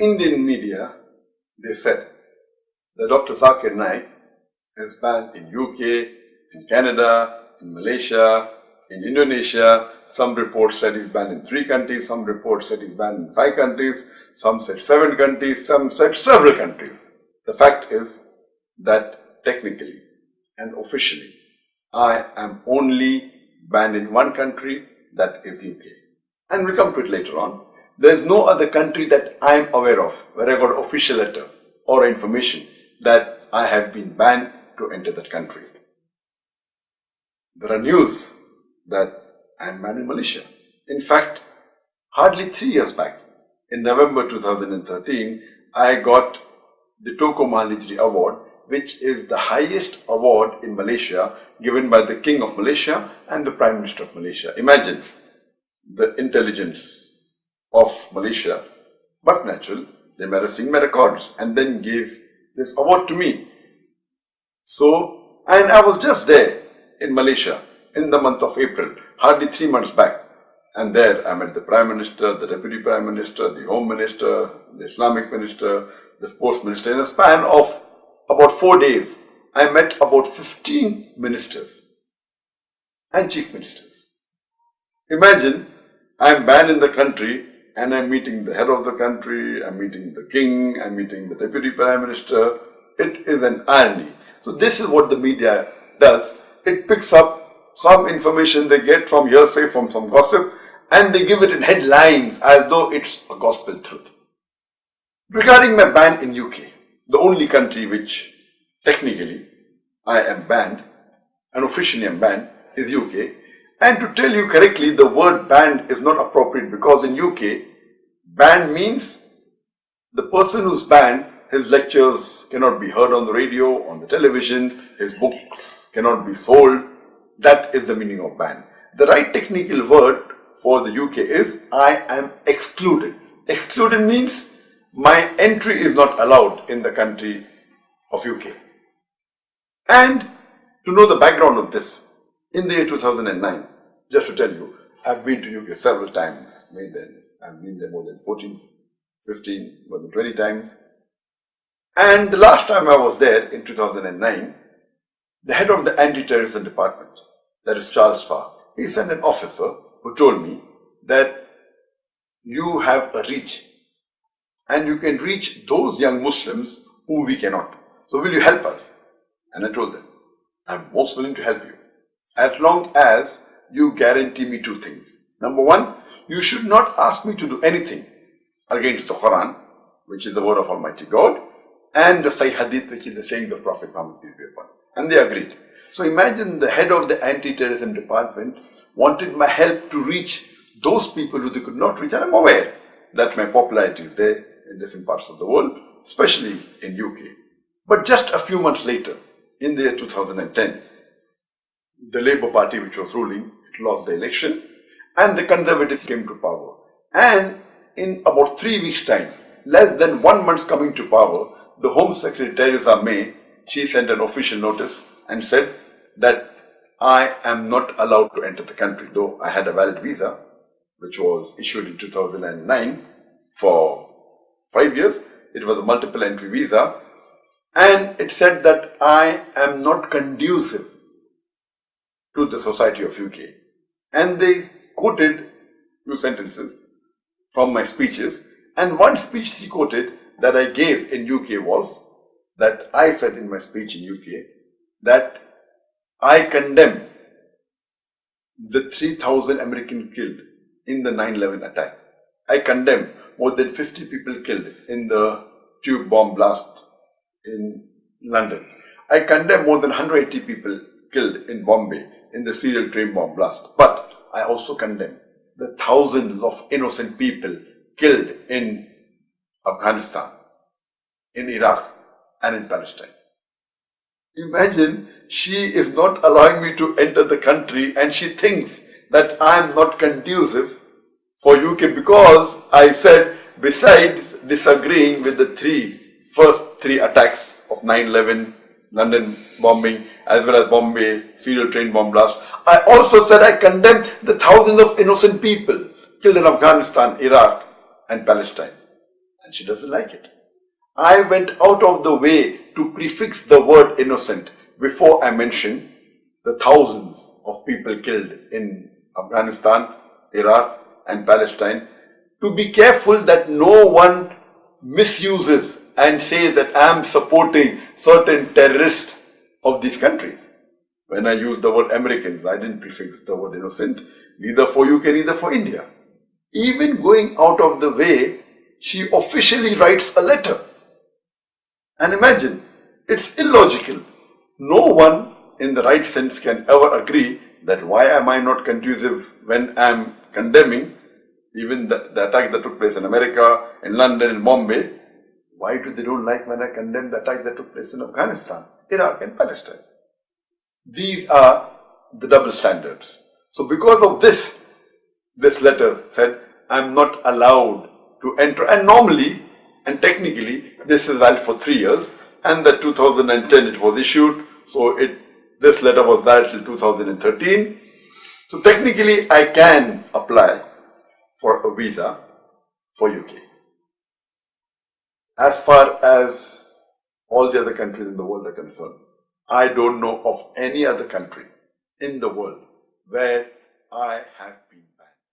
Indian media, they said that Dr. Zakir Naik is banned in UK, in Canada, in Malaysia, in Indonesia. Some reports said he's banned in 3 countries, some reports said he's banned in 5 countries, some said 7 countries, some said several countries. The fact is that technically and officially, I am only banned in 1 country, that is UK. And we'll come to it later on. There's no other country that I am aware of where I got an official letter or information that I have been banned to enter that country. There are news that I am banned in Malaysia. In fact, hardly 3 years back, in November 2013, I got the Toko Mahalijri Award, which is the highest award in Malaysia given by the King of Malaysia and the Prime Minister of Malaysia. Imagine the intelligence of Malaysia, but natural, they made a sing records and then gave this award to me. So, and I was just there in Malaysia in the month of April, hardly 3 months back. And there I met the Prime Minister, the Deputy Prime Minister, the Home Minister, the Islamic Minister, the Sports Minister. In a span of about 4 days, I met about 15 ministers and chief ministers. Imagine, I'm banned in the country and I'm meeting the head of the country, I'm meeting the king, I'm meeting the Deputy Prime Minister. It is an irony. So this is what the media does. It picks up some information they get from hearsay, from some gossip, and they give it in headlines as though it's a gospel truth. Regarding my ban in UK, the only country which technically I am banned and officially am banned is UK. And to tell you correctly, the word banned is not appropriate because in UK, banned means the person who's banned, his lectures cannot be heard on the radio, on the television, his books cannot be sold. That is the meaning of ban. The right technical word for the UK is I am excluded. Excluded means my entry is not allowed in the country of UK. And to know the background of this, in the year 2009, just to tell you, I've been to UK several times. I've been there more than 14, 15, more than 20 times. And the last time I was there in 2009, the head of the anti-terrorism department, that is Charles Farr, he sent an officer who told me that you have a reach and you can reach those young Muslims who we cannot. So will you help us? And I told them, I'm most willing to help you as long as you guarantee me 2 things. Number 1, you should not ask me to do anything against the Quran, which is the word of Almighty God, and the Sahih Hadith, which is the saying of Prophet Muhammad. And they agreed. So imagine the head of the anti-terrorism department wanted my help to reach those people who they could not reach. And I'm aware that my popularity is there in different parts of the world, especially in UK. But just a few months later, in the year 2010, the Labour Party, which was ruling, it lost the election and the Conservatives came to power. And in about 3 weeks' time, less than 1 month coming to power, the Home Secretary Theresa May, she sent an official notice and said that I am not allowed to enter the country, though I had a valid visa, which was issued in 2009 for 5 years. It was a multiple entry visa. And it said that I am not conducive to the society of UK. And they quoted 2 sentences from my speeches. And one speech she quoted that I gave in UK was that I said in my speech in UK that I condemn the 3,000 Americans killed in the 9/11 attack. I condemn more than 50 people killed in the tube bomb blast in London. I condemn more than 180 people killed in Bombay in the serial train bomb blast. But I also condemn the thousands of innocent people killed in Afghanistan, in Iraq, and in Palestine. Imagine, she is not allowing me to enter the country and she thinks that I am not conducive for UK because I said, besides disagreeing with the first three attacks of 9/11, London bombing, as well as Bombay serial train bomb blast, I also said I condemned the thousands of innocent people killed in Afghanistan, Iraq, and Palestine. and she doesn't like it. I went out of the way to prefix the word innocent before I mentioned the thousands of people killed in Afghanistan, Iraq, and Palestine, to be careful that no one misuses and says that I am supporting certain terrorists of these countries. When I used the word Americans, I didn't prefix the word innocent, neither for UK, neither for India. Even going out of the way, she officially writes a letter. And imagine, it's illogical. No one in the right sense can ever agree that why am I not conducive when I'm condemning even the attack that took place in America, in London, in Bombay. Why do they don't like when I condemn the attack that took place in Afghanistan, Iraq, and Palestine? These are the double standards. So because of this letter said, I'm not allowed to enter. And normally, and technically, this is valid for 3 years. And the 2010 it was issued. So this letter was valid till 2013. So technically, I can apply for a visa for UK. As far as all the other countries in the world are concerned, I don't know of any other country in the world where I have